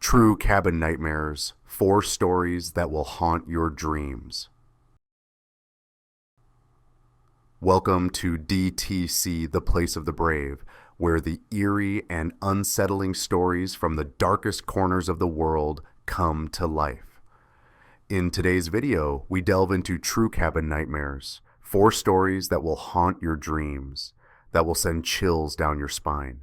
True Cabin Nightmares, 4 stories that will haunt your dreams. Welcome to DTC, the place of the brave, where the eerie and unsettling stories from the darkest corners of the world come to life. In today's video, we delve into True Cabin Nightmares, 4 stories that will haunt your dreams, that will send chills down your spine.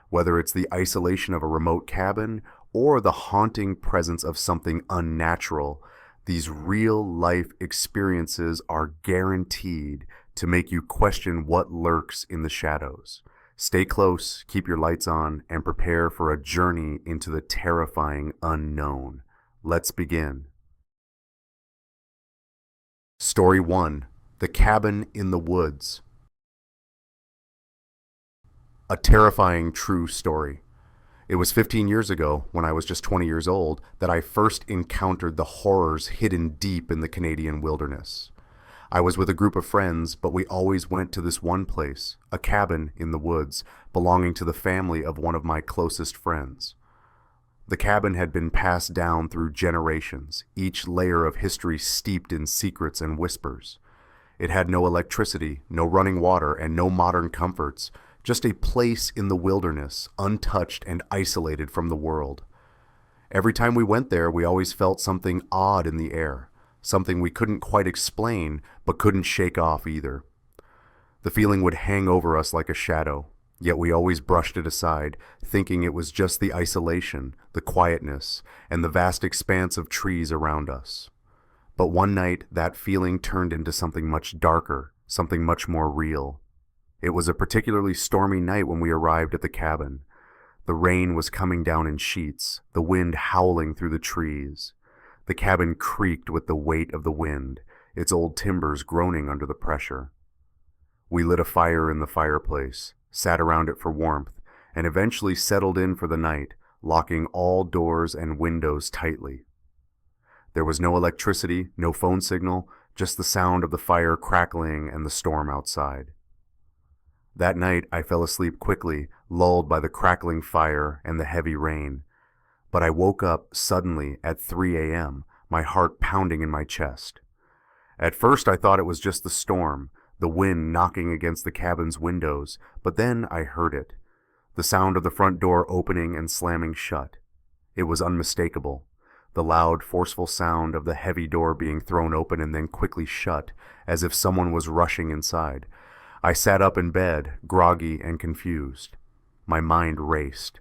Whether it's the isolation of a remote cabin or the haunting presence of something unnatural, these real-life experiences are guaranteed to make you question what lurks in the shadows. Stay close, keep your lights on, and prepare for a journey into the terrifying unknown. Let's begin. Story 1: The Cabin in the Woods. A terrifying true story. It was 15 years ago, when I was just 20 years old, that I first encountered the horrors hidden deep in the Canadian wilderness. I was with a group of friends, but we always went to this one place, a cabin in the woods, belonging to the family of one of my closest friends. The cabin had been passed down through generations, each layer of history steeped in secrets and whispers. It had no electricity, no running water, and no modern comforts, just a place in the wilderness, untouched and isolated from the world. Every time we went there, we always felt something odd in the air, something we couldn't quite explain, but couldn't shake off either. The feeling would hang over us like a shadow, yet we always brushed it aside, thinking it was just the isolation, the quietness, and the vast expanse of trees around us. But one night, that feeling turned into something much darker, something much more real. It was a particularly stormy night when we arrived at the cabin. The rain was coming down in sheets, the wind howling through the trees. The cabin creaked with the weight of the wind, its old timbers groaning under the pressure. We lit a fire in the fireplace, sat around it for warmth, and eventually settled in for the night, locking all doors and windows tightly. There was no electricity, no phone signal, just the sound of the fire crackling and the storm outside. That night I fell asleep quickly, lulled by the crackling fire and the heavy rain. But I woke up suddenly at 3 a.m., my heart pounding in my chest. At first I thought it was just the storm, the wind knocking against the cabin's windows, but then I heard it. The sound of the front door opening and slamming shut. It was unmistakable. The loud, forceful sound of the heavy door being thrown open and then quickly shut, as if someone was rushing inside. I sat up in bed, groggy and confused. My mind raced.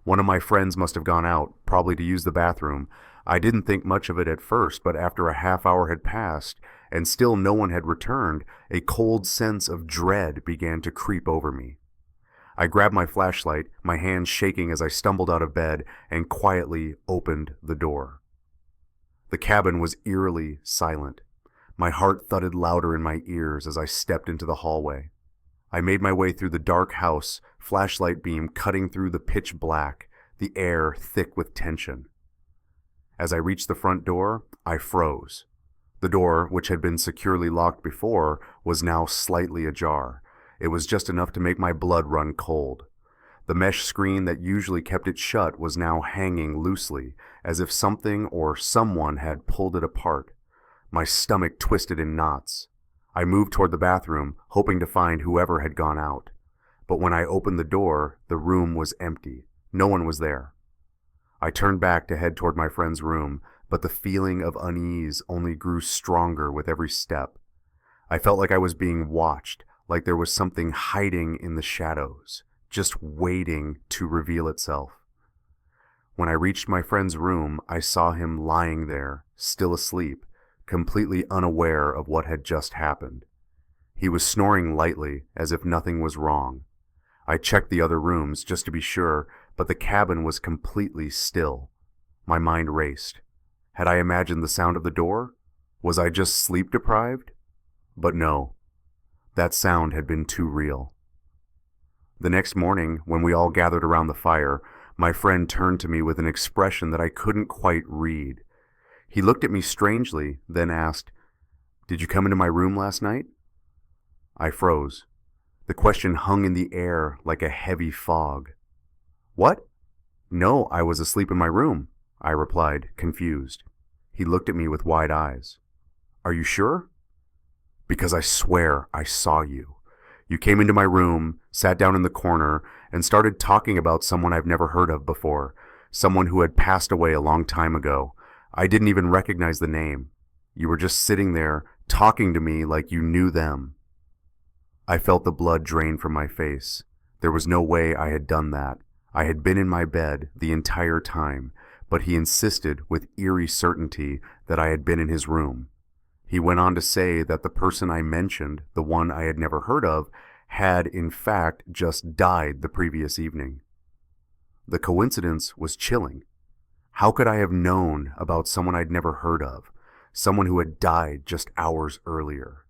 One of my friends must have gone out, probably to use the bathroom. I didn't think much of it at first, but after a half hour had passed, and still no one had returned, a cold sense of dread began to creep over me. I grabbed my flashlight, my hands shaking as I stumbled out of bed, and quietly opened the door. The cabin was eerily silent. My heart thudded louder in my ears as I stepped into the hallway. I made my way through the dark house, flashlight beam cutting through the pitch black, the air thick with tension. As I reached the front door, I froze. The door, which had been securely locked before, was now slightly ajar. It was just enough to make my blood run cold. The mesh screen that usually kept it shut was now hanging loosely, as if something or someone had pulled it apart. My stomach twisted in knots. I moved toward the bathroom, hoping to find whoever had gone out. But when I opened the door, the room was empty. No one was there. I turned back to head toward my friend's room, but the feeling of unease only grew stronger with every step. I felt like I was being watched, like there was something hiding in the shadows, just waiting to reveal itself. When I reached my friend's room, I saw him lying there, still asleep, completely unaware of what had just happened. He was snoring lightly, as if nothing was wrong. I checked the other rooms just to be sure, but the cabin was completely still. My mind raced. Had I imagined the sound of the door? Was I just sleep deprived? But no. That sound had been too real. The next morning, when we all gathered around the fire, my friend turned to me with an expression that I couldn't quite read. He looked at me strangely, then asked, "Did you come into my room last night?" I froze. The question hung in the air like a heavy fog. "What? "No, I was asleep in my room," I replied, confused. He looked at me with wide eyes. "Are you sure?" "Because I swear I saw you. You came into my room, sat down in the corner, and started talking about someone I've never heard of before, someone who had passed away a long time ago. I didn't even recognize the name. You were just sitting there, talking to me like you knew them." I felt the blood drain from my face. There was no way I had done that. I had been in my bed the entire time, but he insisted with eerie certainty that I had been in his room. He went on to say that the person I mentioned, the one I had never heard of, had in fact just died the previous evening. The coincidence was chilling. How could I have known about someone I'd never heard of, someone who had died just hours earlier?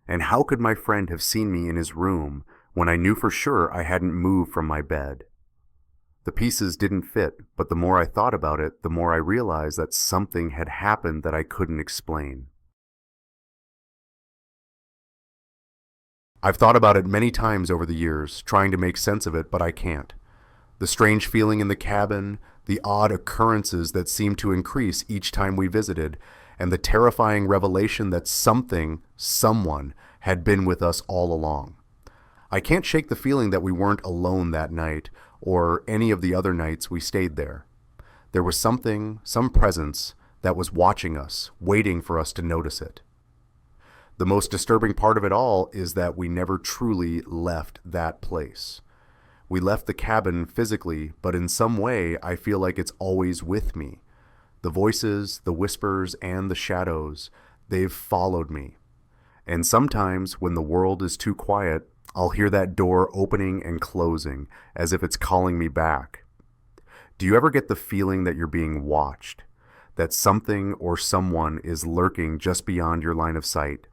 And how could my friend have seen me in his room when I knew for sure I hadn't moved from my bed? The pieces didn't fit, but the more I thought about it, the more I realized that something had happened that I couldn't explain. I've thought about it many times over the years, trying to make sense of it, but I can't. The strange feeling in the cabin, the odd occurrences that seemed to increase each time we visited, and the terrifying revelation that someone had been with us all along. I can't shake the feeling that we weren't alone that night, or any of the other nights we stayed there. There was something, some presence, that was watching us, waiting for us to notice it. The most disturbing part of it all is that we never truly left that place. We left the cabin physically, but in some way I feel like it's always with me. The voices, the whispers, and the shadows, they've followed me. And sometimes when the world is too quiet, I'll hear that door opening and closing, as if it's calling me back. Do you ever get the feeling that you're being watched? That something or someone is lurking just beyond your line of sight?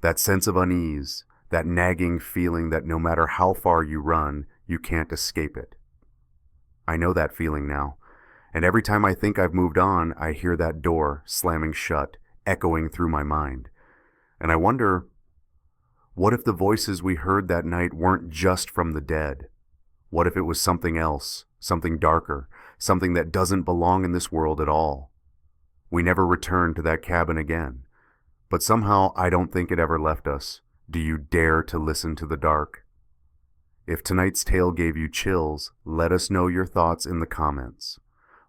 That sense of unease, that nagging feeling that no matter how far you run, you can't escape it. I know that feeling now. And every time I think I've moved on, I hear that door slamming shut, echoing through my mind. And I wonder, what if the voices we heard that night weren't just from the dead? What if it was something else, something darker, something that doesn't belong in this world at all? We never returned to that cabin again. But somehow I don't think it ever left us. Do you dare to listen to the dark? If tonight's tale gave you chills, let us know your thoughts in the comments.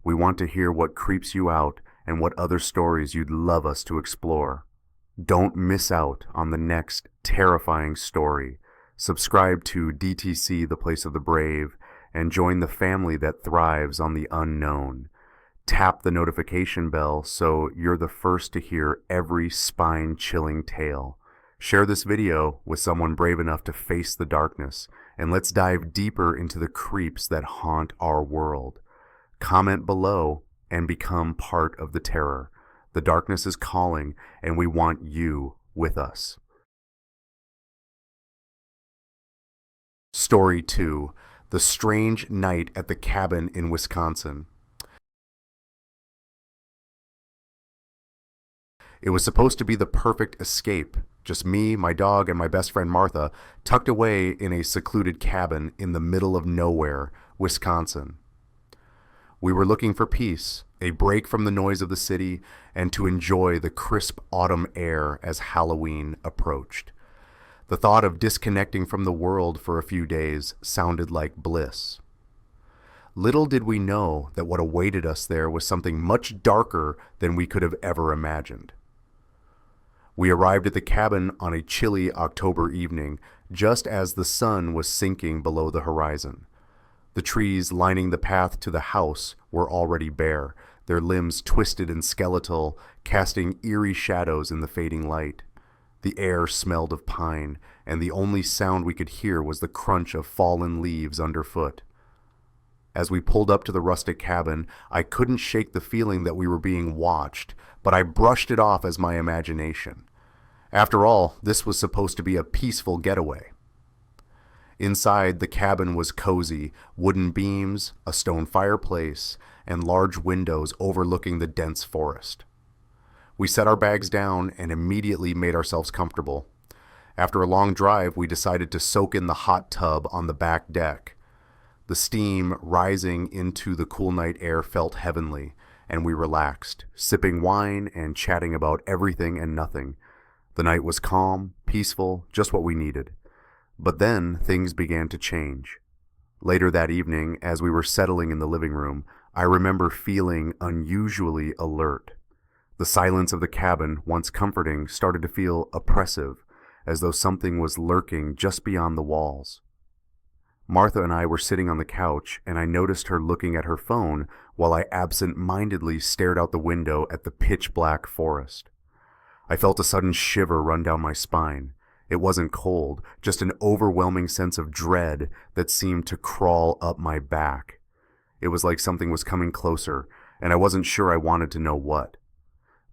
We want to hear what creeps you out and what other stories you'd love us to explore. Don't miss out on the next terrifying story. Subscribe to DTC, The Place of the Brave, and join the family that thrives on the unknown. Tap the notification bell so you're the first to hear every spine-chilling tale. Share this video with someone brave enough to face the darkness, and let's dive deeper into the creeps that haunt our world. Comment below and become part of the terror. The darkness is calling, and we want you with us. Story 2. The Strange Night at the Cabin in Wisconsin. It was supposed to be the perfect escape. Just me, my dog, and my best friend Martha, tucked away in a secluded cabin in the middle of nowhere, Wisconsin. We were looking for peace, a break from the noise of the city, and to enjoy the crisp autumn air as Halloween approached. The thought of disconnecting from the world for a few days sounded like bliss. Little did we know that what awaited us there was something much darker than we could have ever imagined. We arrived at the cabin on a chilly October evening, just as the sun was sinking below the horizon. The trees lining the path to the house were already bare, their limbs twisted and skeletal, casting eerie shadows in the fading light. The air smelled of pine, and the only sound we could hear was the crunch of fallen leaves underfoot. As we pulled up to the rustic cabin, I couldn't shake the feeling that we were being watched, but I brushed it off as my imagination. After all, this was supposed to be a peaceful getaway. Inside, the cabin was cozy, wooden beams, a stone fireplace, and large windows overlooking the dense forest. We set our bags down and immediately made ourselves comfortable. After a long drive, we decided to soak in the hot tub on the back deck. The steam rising into the cool night air felt heavenly, and we relaxed, sipping wine and chatting about everything and nothing. The night was calm, peaceful, just what we needed. But then things began to change. Later that evening, as we were settling in the living room, I remember feeling unusually alert. The silence of the cabin, once comforting, started to feel oppressive, as though something was lurking just beyond the walls. Martha and I were sitting on the couch, and I noticed her looking at her phone while I absent-mindedly stared out the window at the pitch-black forest. I felt a sudden shiver run down my spine. It wasn't cold, just an overwhelming sense of dread that seemed to crawl up my back. It was like something was coming closer, and I wasn't sure I wanted to know what.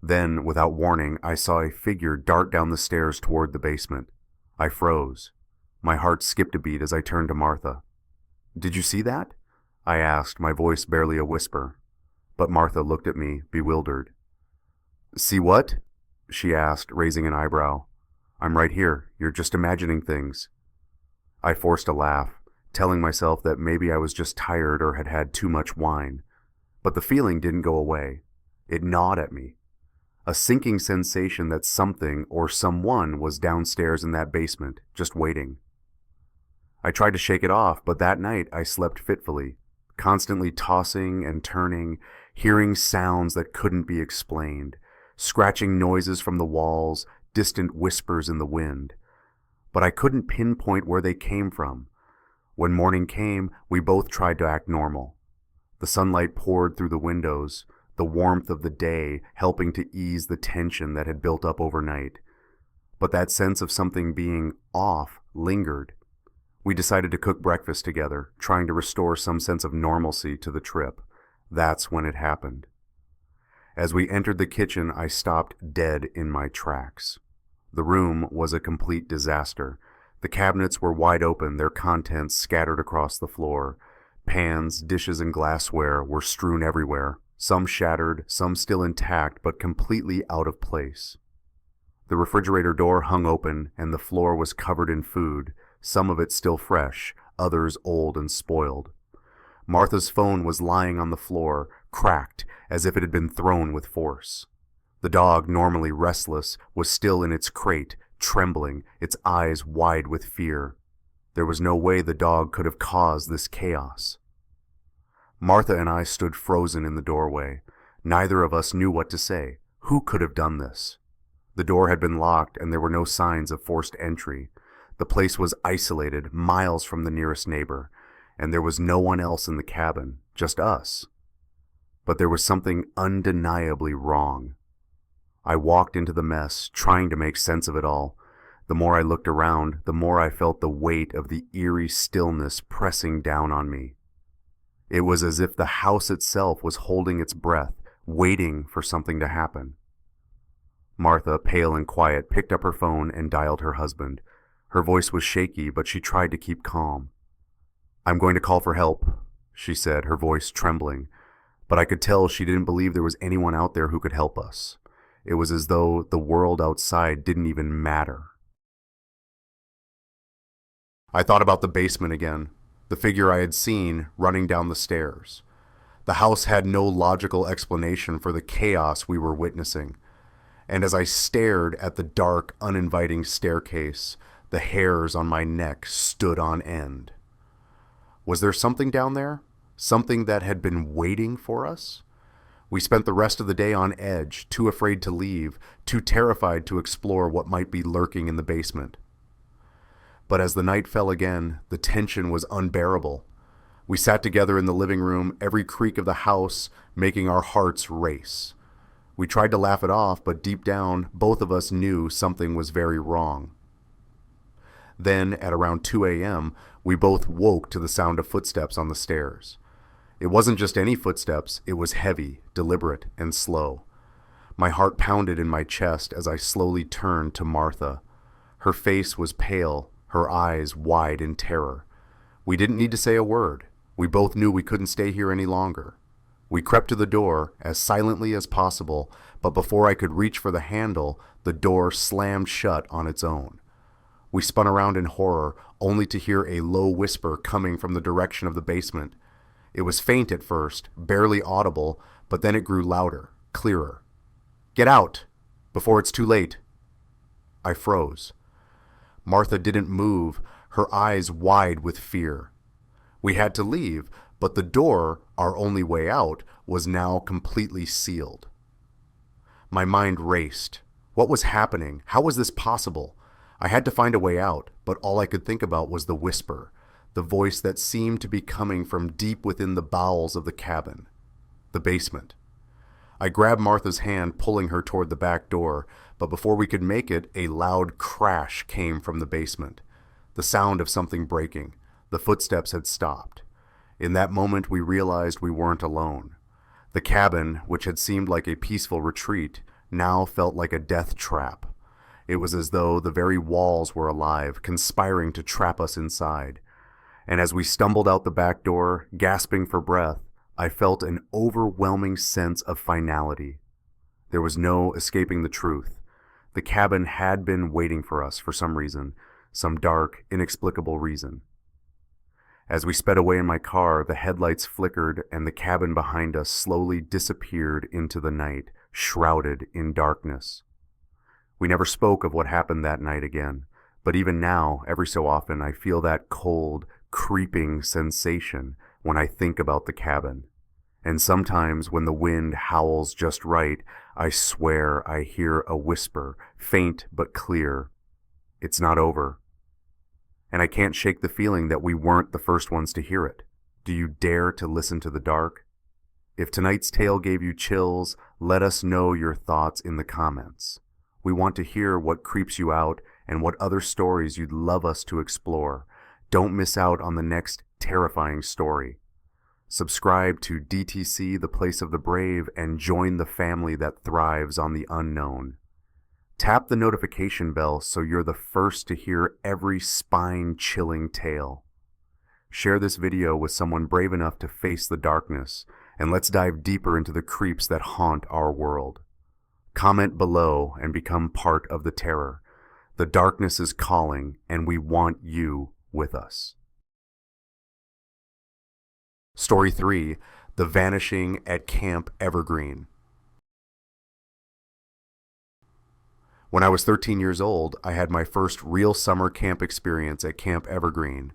Then, without warning, I saw a figure dart down the stairs toward the basement. I froze. My heart skipped a beat as I turned to Martha. "Did you see that?" I asked, my voice barely a whisper. But Martha looked at me, bewildered. "See what?" she asked, raising an eyebrow. "I'm right here. You're just imagining things." I forced a laugh, telling myself that maybe I was just tired or had had too much wine. But the feeling didn't go away. It gnawed at me. A sinking sensation that something or someone was downstairs in that basement, just waiting. I tried to shake it off, but that night I slept fitfully, constantly tossing and turning, hearing sounds that couldn't be explained, scratching noises from the walls, distant whispers in the wind. But I couldn't pinpoint where they came from. When morning came, we both tried to act normal. The sunlight poured through the windows, the warmth of the day helping to ease the tension that had built up overnight. But that sense of something being off lingered. We decided to cook breakfast together, trying to restore some sense of normalcy to the trip. That's when it happened. As we entered the kitchen, I stopped dead in my tracks. The room was a complete disaster. The cabinets were wide open, their contents scattered across the floor. Pans, dishes, and glassware were strewn everywhere, some shattered, some still intact, but completely out of place. The refrigerator door hung open, and the floor was covered in food, some of it still fresh, others old and spoiled. Martha's phone was lying on the floor, cracked, as if it had been thrown with force. The dog, normally restless, was still in its crate, trembling, its eyes wide with fear. There was no way the dog could have caused this chaos. Martha and I stood frozen in the doorway. Neither of us knew what to say. Who could have done this? The door had been locked, and there were no signs of forced entry. The place was isolated, miles from the nearest neighbor, and there was no one else in the cabin, just us. But there was something undeniably wrong. I walked into the mess, trying to make sense of it all. The more I looked around, the more I felt the weight of the eerie stillness pressing down on me. It was as if the house itself was holding its breath, waiting for something to happen. Martha, pale and quiet, picked up her phone and dialed her husband. Her voice was shaky, but she tried to keep calm. "I'm going to call for help," she said, her voice trembling. But I could tell she didn't believe there was anyone out there who could help us. It was as though the world outside didn't even matter. I thought about the basement again, the figure I had seen running down the stairs. The house had no logical explanation for the chaos we were witnessing. And as I stared at the dark, uninviting staircase, the hairs on my neck stood on end. Was there something down there? Something that had been waiting for us? We spent the rest of the day on edge, too afraid to leave, too terrified to explore what might be lurking in the basement. But as the night fell again, the tension was unbearable. We sat together in the living room, every creak of the house making our hearts race. We tried to laugh it off, but deep down, both of us knew something was very wrong. Then, at around 2 a.m., we both woke to the sound of footsteps on the stairs. It wasn't just any footsteps, it was heavy, deliberate, and slow. My heart pounded in my chest as I slowly turned to Martha. Her face was pale, her eyes wide in terror. We didn't need to say a word. We both knew we couldn't stay here any longer. We crept to the door as silently as possible, but before I could reach for the handle, the door slammed shut on its own. We spun around in horror, only to hear a low whisper coming from the direction of the basement. It was faint at first, barely audible, but then it grew louder, clearer. "Get out! Before it's too late!" I froze. Martha didn't move, her eyes wide with fear. We had to leave, but the door, our only way out, was now completely sealed. My mind raced. What was happening? How was this possible? I had to find a way out, but all I could think about was the whisper, the voice that seemed to be coming from deep within the bowels of the cabin, the basement. I grabbed Martha's hand, pulling her toward the back door, but before we could make it, a loud crash came from the basement. The sound of something breaking. The footsteps had stopped. In that moment, we realized we weren't alone. The cabin, which had seemed like a peaceful retreat, now felt like a death trap. It was as though the very walls were alive, conspiring to trap us inside. And as we stumbled out the back door, gasping for breath, I felt an overwhelming sense of finality. There was no escaping the truth. The cabin had been waiting for us for some reason, some dark, inexplicable reason. As we sped away in my car, the headlights flickered and the cabin behind us slowly disappeared into the night, shrouded in darkness. We never spoke of what happened that night again, but even now, every so often, I feel that cold, creeping sensation when I think about the cabin. And sometimes when the wind howls just right, I swear I hear a whisper, faint but clear. It's not over. And I can't shake the feeling that we weren't the first ones to hear it. Do you dare to listen to the dark? If tonight's tale gave you chills, let us know your thoughts in the comments. We want to hear what creeps you out and what other stories you'd love us to explore. Don't miss out on the next terrifying story. Subscribe to DTC, The Place of the Brave, and join the family that thrives on the unknown. Tap the notification bell so you're the first to hear every spine-chilling tale. Share this video with someone brave enough to face the darkness, and let's dive deeper into the creeps that haunt our world. Comment below and become part of the terror. The darkness is calling, and we want you with us. Story 3, The Vanishing at Camp Evergreen. When I was 13 years old, I had my first real summer camp experience at Camp Evergreen.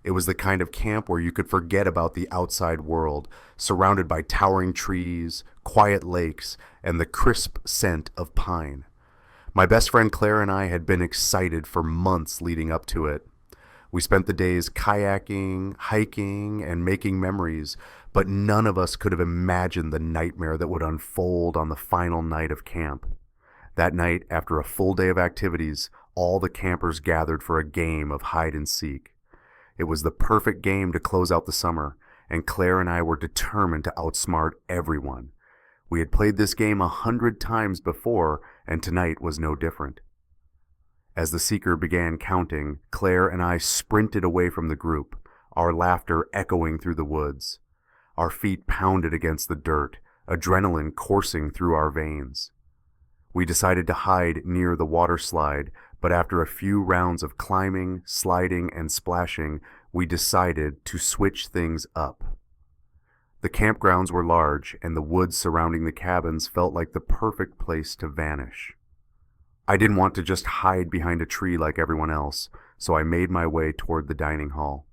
It was the kind of camp where you could forget about the outside world, surrounded by towering trees, quiet lakes, and the crisp scent of pine. My best friend Claire and I had been excited for months leading up to it. We spent the days kayaking, hiking, and making memories, but none of us could have imagined the nightmare that would unfold on the final night of camp. That night, after a full day of activities, all the campers gathered for a game of hide and seek. It was the perfect game to close out the summer, and Claire and I were determined to outsmart everyone. We had played this game 100 times before, and tonight was no different. As the seeker began counting, Claire and I sprinted away from the group, our laughter echoing through the woods. Our feet pounded against the dirt, adrenaline coursing through our veins. We decided to hide near the water slide, but after a few rounds of climbing, sliding, and splashing, we decided to switch things up. The campgrounds were large, and the woods surrounding the cabins felt like the perfect place to vanish. I didn't want to just hide behind a tree like everyone else, so I made my way toward the dining hall.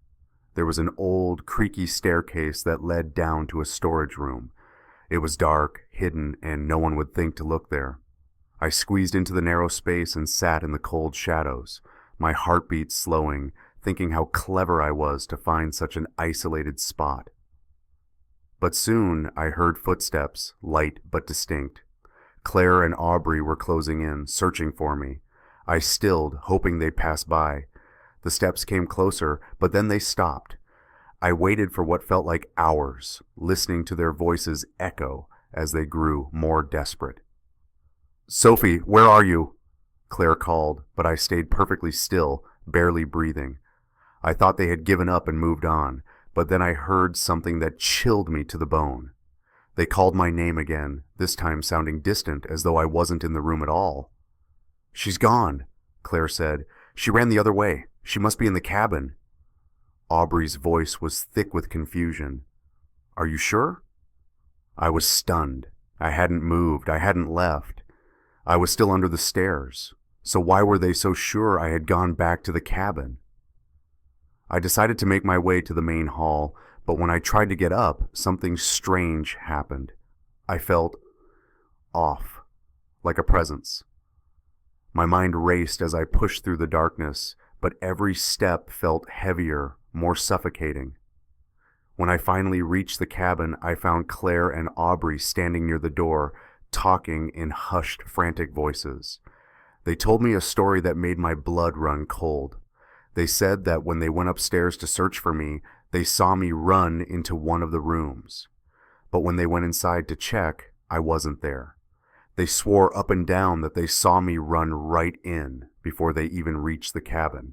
There was an old, creaky staircase that led down to a storage room. It was dark, hidden, and no one would think to look there. I squeezed into the narrow space and sat in the cold shadows, my heartbeat slowing, thinking how clever I was to find such an isolated spot. But soon I heard footsteps, light but distinct. Claire and Aubrey were closing in, searching for me. I stilled, hoping they'd pass by. The steps came closer, but then they stopped. I waited for what felt like hours, listening to their voices echo as they grew more desperate. "Sophie, where are you?" Claire called, but I stayed perfectly still, barely breathing. I thought they had given up and moved on, but then I heard something that chilled me to the bone. They called my name again, this time sounding distant, as though I wasn't in the room at all. "She's gone," Claire said. She ran the other way. She must be in the cabin. Aubrey's voice was thick with confusion. Are you sure? I was stunned. I hadn't moved. I hadn't left. I was still under the stairs. So why were they so sure I had gone back to the cabin? I decided to make my way to the main hall, but when I tried to get up, something strange happened. I felt off, like a presence. My mind raced as I pushed through the darkness, but every step felt heavier, more suffocating. When I finally reached the cabin, I found Claire and Aubrey standing near the door, talking in hushed, frantic voices. They told me a story that made my blood run cold. They said that when they went upstairs to search for me, they saw me run into one of the rooms. But when they went inside to check, I wasn't there. They swore up and down that they saw me run right in before they even reached the cabin.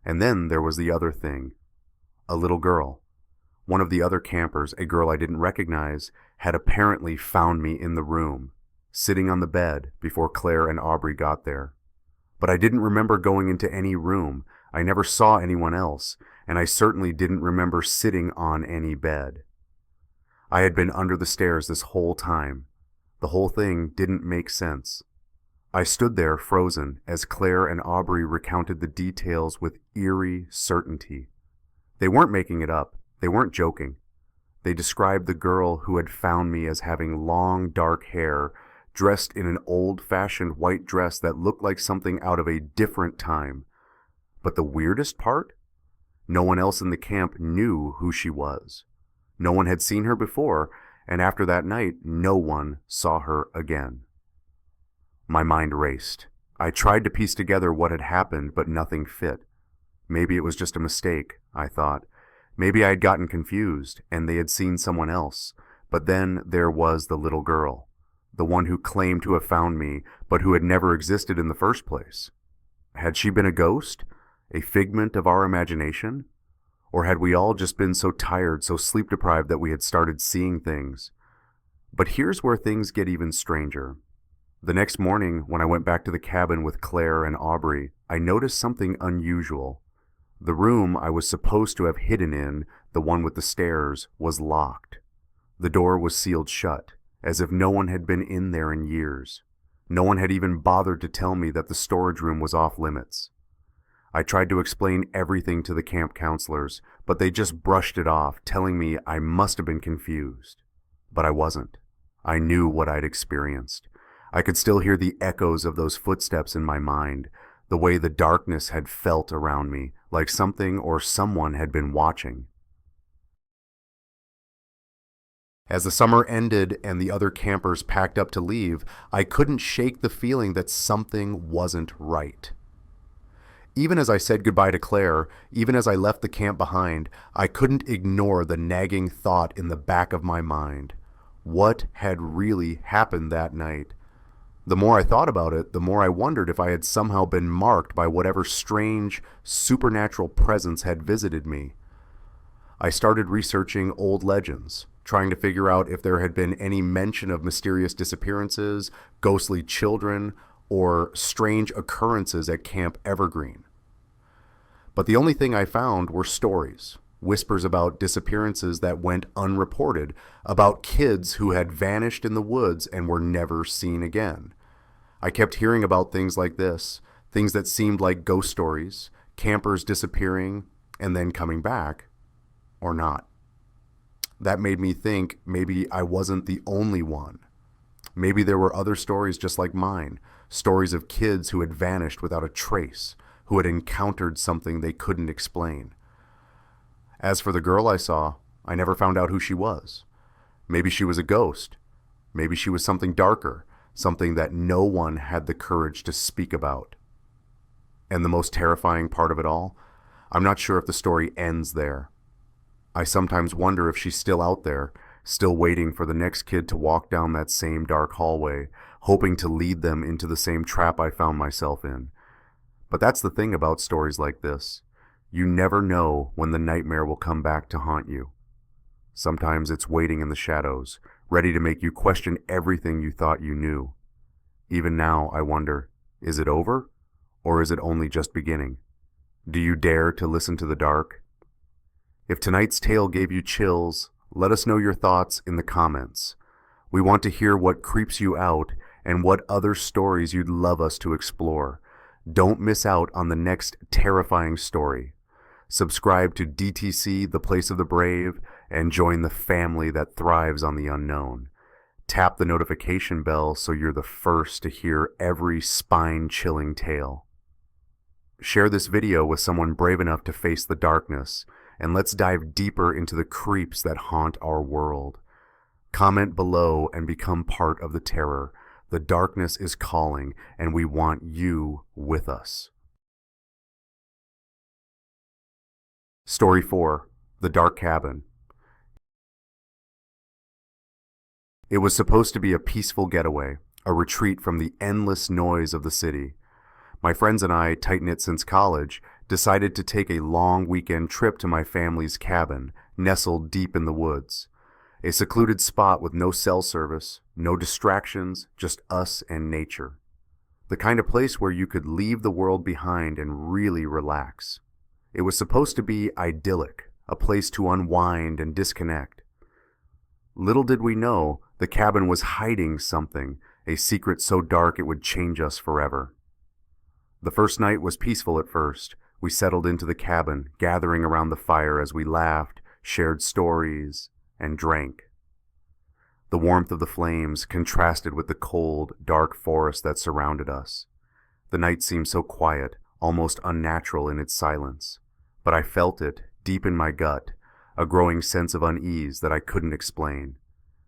And then there was the other thing. A little girl. One of the other campers, a girl I didn't recognize, had apparently found me in the room, sitting on the bed before Claire and Aubrey got there. But I didn't remember going into any room. I never saw anyone else, and I certainly didn't remember sitting on any bed. I had been under the stairs this whole time. The whole thing didn't make sense. I stood there frozen as Claire and Aubrey recounted the details with eerie certainty. They weren't making it up. They weren't joking. They described the girl who had found me as having long, dark hair, dressed in an old-fashioned white dress that looked like something out of a different time. But the weirdest part? No one else in the camp knew who she was. No one had seen her before, and after that night, no one saw her again. My mind raced. I tried to piece together what had happened, but nothing fit. Maybe it was just a mistake, I thought. Maybe I had gotten confused, and they had seen someone else. But then there was the little girl, the one who claimed to have found me, but who had never existed in the first place. Had she been a ghost? A figment of our imagination? Or had we all just been so tired, so sleep-deprived that we had started seeing things? But here's where things get even stranger. The next morning, when I went back to the cabin with Claire and Aubrey, I noticed something unusual. The room I was supposed to have hidden in, the one with the stairs, was locked. The door was sealed shut, as if no one had been in there in years. No one had even bothered to tell me that the storage room was off limits. I tried to explain everything to the camp counselors, but they just brushed it off, telling me I must have been confused. But I wasn't. I knew what I'd experienced. I could still hear the echoes of those footsteps in my mind, the way the darkness had felt around me, like something or someone had been watching. As the summer ended and the other campers packed up to leave, I couldn't shake the feeling that something wasn't right. Even as I said goodbye to Claire, even as I left the camp behind, I couldn't ignore the nagging thought in the back of my mind. What had really happened that night? The more I thought about it, the more I wondered if I had somehow been marked by whatever strange, supernatural presence had visited me. I started researching old legends, trying to figure out if there had been any mention of mysterious disappearances, ghostly children, or strange occurrences at Camp Evergreen. But the only thing I found were stories, whispers about disappearances that went unreported, about kids who had vanished in the woods and were never seen again. I kept hearing about things like this, things that seemed like ghost stories, campers disappearing and then coming back, or not. That made me think maybe I wasn't the only one. Maybe there were other stories just like mine, stories of kids who had vanished without a trace, who had encountered something they couldn't explain. As for the girl I saw, I never found out who she was. Maybe she was a ghost. Maybe she was something darker, something that no one had the courage to speak about. And the most terrifying part of it all, I'm not sure if the story ends there. I sometimes wonder if she's still out there, still waiting for the next kid to walk down that same dark hallway, hoping to lead them into the same trap I found myself in. But that's the thing about stories like this. You never know when the nightmare will come back to haunt you. Sometimes it's waiting in the shadows, ready to make you question everything you thought you knew. Even now, I wonder, is it over? Or is it only just beginning? Do you dare to listen to the dark? If tonight's tale gave you chills, let us know your thoughts in the comments. We want to hear what creeps you out and what other stories you'd love us to explore. Don't miss out on the next terrifying story. Subscribe to DTC, The Place of the Brave, and join the family that thrives on the unknown. Tap the notification bell so you're the first to hear every spine-chilling tale. Share this video with someone brave enough to face the darkness, and let's dive deeper into the creeps that haunt our world. Comment below and become part of the terror. The darkness is calling, and we want you with us. Story 4. The Dark Cabin. It was supposed to be a peaceful getaway, a retreat from the endless noise of the city. My friends and I, tight-knit since college, decided to take a long weekend trip to my family's cabin, nestled deep in the woods. A secluded spot with no cell service, no distractions, just us and nature. The kind of place where you could leave the world behind and really relax. It was supposed to be idyllic, a place to unwind and disconnect. Little did we know, the cabin was hiding something, a secret so dark it would change us forever. The first night was peaceful at first. We settled into the cabin, gathering around the fire as we laughed, shared stories, and drank. The warmth of the flames contrasted with the cold, dark forest that surrounded us. The night seemed so quiet, almost unnatural in its silence. But I felt it, deep in my gut, a growing sense of unease that I couldn't explain.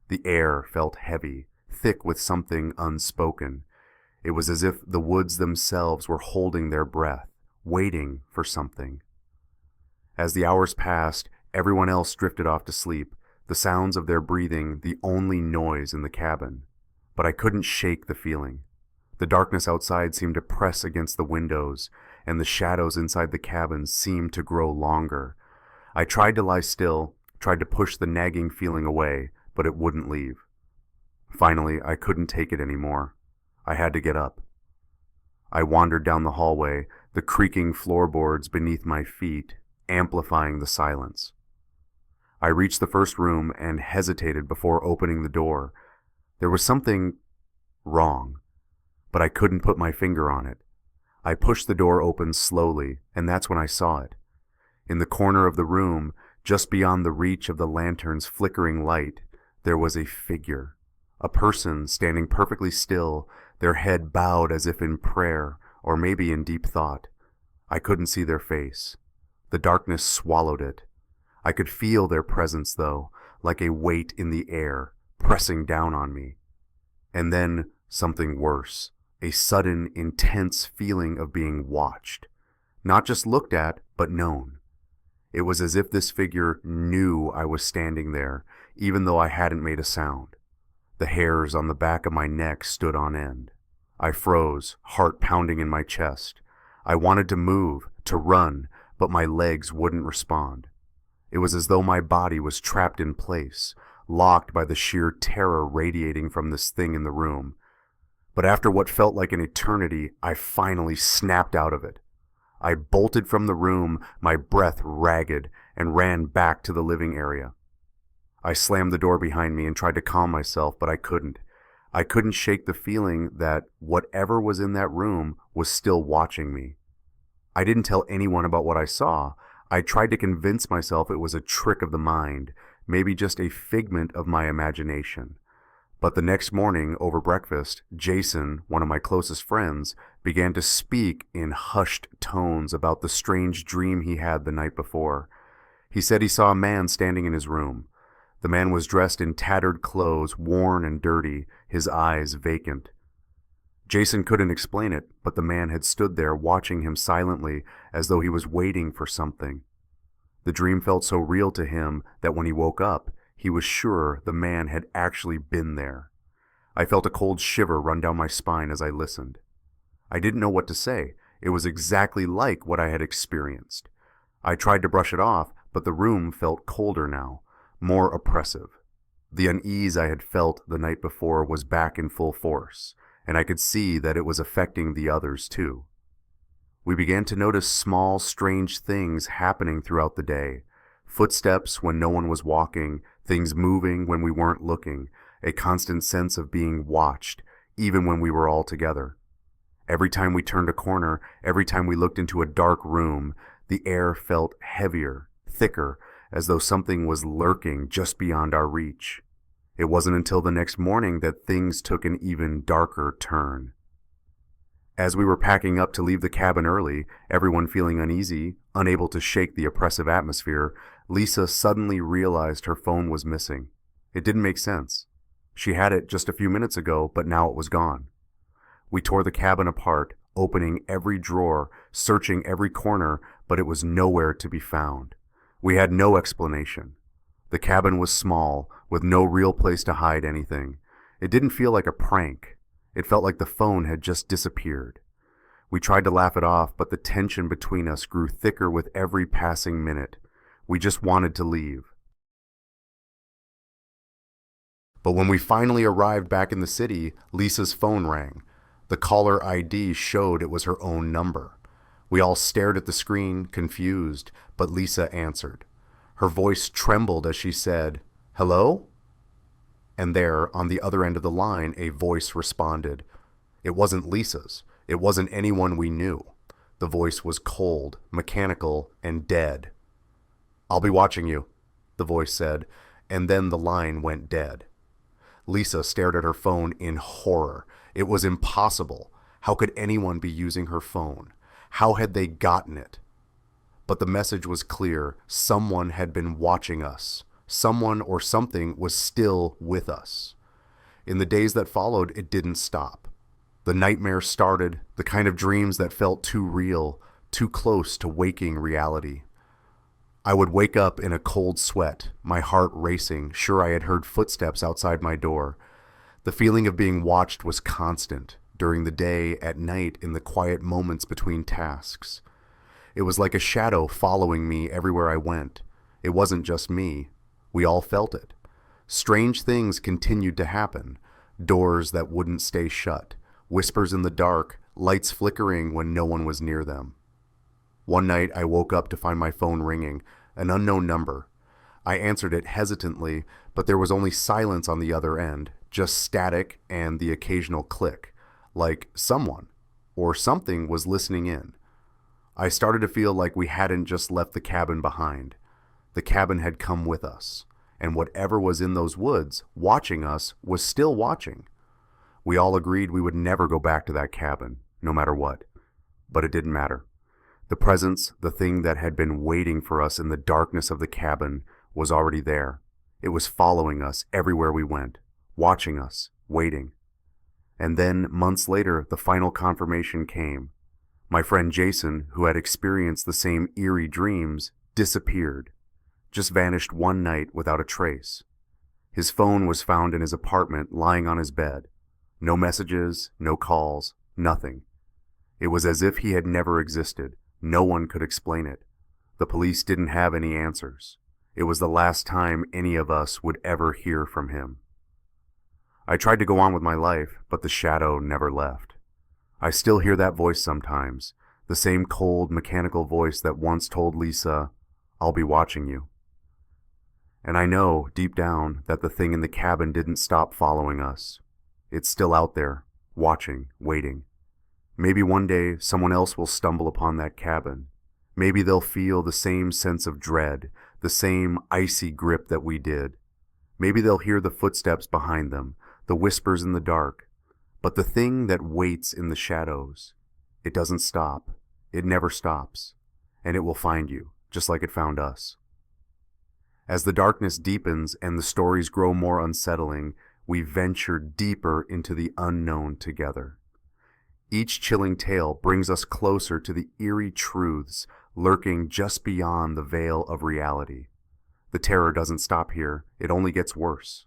The air felt heavy, thick with something unspoken. It was as if the woods themselves were holding their breath, waiting for something. As the hours passed, everyone else drifted off to sleep, the sounds of their breathing the only noise in the cabin. But I couldn't shake the feeling. The darkness outside seemed to press against the windows, and the shadows inside the cabin seemed to grow longer. I tried to lie still, tried to push the nagging feeling away, but it wouldn't leave. Finally, I couldn't take it anymore. I had to get up. I wandered down the hallway, the creaking floorboards beneath my feet, amplifying the silence. I reached the first room and hesitated before opening the door. There was something wrong, but I couldn't put my finger on it. I pushed the door open slowly, and that's when I saw it. In the corner of the room, just beyond the reach of the lantern's flickering light, there was a figure. A person standing perfectly still, their head bowed as if in prayer, or maybe in deep thought. I couldn't see their face. The darkness swallowed it. I could feel their presence, though, like a weight in the air, pressing down on me. And then something worse, a sudden, intense feeling of being watched. Not just looked at, but known. It was as if this figure knew I was standing there, even though I hadn't made a sound. The hairs on the back of my neck stood on end. I froze, heart pounding in my chest. I wanted to move, to run, but my legs wouldn't respond. It was as though my body was trapped in place, locked by the sheer terror radiating from this thing in the room. But after what felt like an eternity, I finally snapped out of it. I bolted from the room, my breath ragged, and ran back to the living area. I slammed the door behind me and tried to calm myself, but I couldn't. I couldn't shake the feeling that whatever was in that room was still watching me. I didn't tell anyone about what I saw. I tried to convince myself it was a trick of the mind, maybe just a figment of my imagination. But the next morning, over breakfast, Jason, one of my closest friends, began to speak in hushed tones about the strange dream he had the night before. He said he saw a man standing in his room. The man was dressed in tattered clothes, worn and dirty, his eyes vacant. Jason couldn't explain it, but the man had stood there watching him silently as though he was waiting for something. The dream felt so real to him that when he woke up, he was sure the man had actually been there. I felt a cold shiver run down my spine as I listened. I didn't know what to say. It was exactly like what I had experienced. I tried to brush it off, but the room felt colder now, more oppressive. The unease I had felt the night before was back in full force, and I could see that it was affecting the others too. We began to notice small, strange things happening throughout the day. Footsteps when no one was walking, things moving when we weren't looking, a constant sense of being watched, even when we were all together. Every time we turned a corner, every time we looked into a dark room, the air felt heavier, thicker, as though something was lurking just beyond our reach. It wasn't until the next morning that things took an even darker turn. As we were packing up to leave the cabin early, everyone feeling uneasy, unable to shake the oppressive atmosphere, Lisa suddenly realized her phone was missing. It didn't make sense. She had it just a few minutes ago, but now it was gone. We tore the cabin apart, opening every drawer, searching every corner, but it was nowhere to be found. We had no explanation. The cabin was small, with no real place to hide anything. It didn't feel like a prank. It felt like the phone had just disappeared. We tried to laugh it off, but the tension between us grew thicker with every passing minute. We just wanted to leave. But when we finally arrived back in the city, Lisa's phone rang. The caller ID showed it was her own number. We all stared at the screen, confused, but Lisa answered. Her voice trembled as she said, "Hello?" And there, on the other end of the line, a voice responded. It wasn't Lisa's. It wasn't anyone we knew. The voice was cold, mechanical, and dead. "I'll be watching you," the voice said, and then the line went dead. Lisa stared at her phone in horror. It was impossible. How could anyone be using her phone? How had they gotten it? But the message was clear. Someone had been watching us. Someone or something was still with us. In the days that followed, it didn't stop. The nightmares started, the kind of dreams that felt too real, too close to waking reality. I would wake up in a cold sweat, my heart racing, sure I had heard footsteps outside my door. The feeling of being watched was constant, during the day, at night, in the quiet moments between tasks. It was like a shadow following me everywhere I went. It wasn't just me. We all felt it. Strange things continued to happen. Doors that wouldn't stay shut. Whispers in the dark. Lights flickering when no one was near them. One night I woke up to find my phone ringing. An unknown number. I answered it hesitantly, but there was only silence on the other end. Just static and the occasional click. Like someone or something was listening in. I started to feel like we hadn't just left the cabin behind. The cabin had come with us, and whatever was in those woods, watching us, was still watching. We all agreed we would never go back to that cabin, no matter what. But it didn't matter. The presence, the thing that had been waiting for us in the darkness of the cabin, was already there. It was following us everywhere we went, watching us, waiting. And then, months later, the final confirmation came. My friend Jason, who had experienced the same eerie dreams, disappeared. Just vanished one night without a trace. His phone was found in his apartment, lying on his bed. No messages, no calls, nothing. It was as if he had never existed. No one could explain it. The police didn't have any answers. It was the last time any of us would ever hear from him. I tried to go on with my life, but the shadow never left. I still hear that voice sometimes, the same cold, mechanical voice that once told Lisa, "I'll be watching you." And I know, deep down, that the thing in the cabin didn't stop following us. It's still out there, watching, waiting. Maybe one day someone else will stumble upon that cabin. Maybe they'll feel the same sense of dread, the same icy grip that we did. Maybe they'll hear the footsteps behind them, the whispers in the dark. But the thing that waits in the shadows, it doesn't stop. It never stops. And it will find you, just like it found us. As the darkness deepens and the stories grow more unsettling, we venture deeper into the unknown together. Each chilling tale brings us closer to the eerie truths lurking just beyond the veil of reality. The terror doesn't stop here. It only gets worse.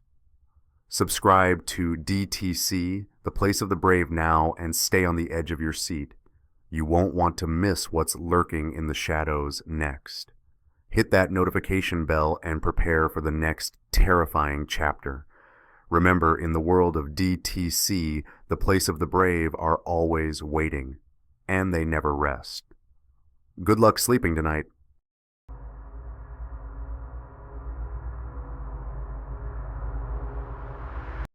Subscribe to DTC, The Place of the Brave now, and stay on the edge of your seat. You won't want to miss what's lurking in the shadows next. Hit that notification bell and prepare for the next terrifying chapter. Remember, in the world of DTC, the place of the brave are always waiting, and they never rest. Good luck sleeping tonight.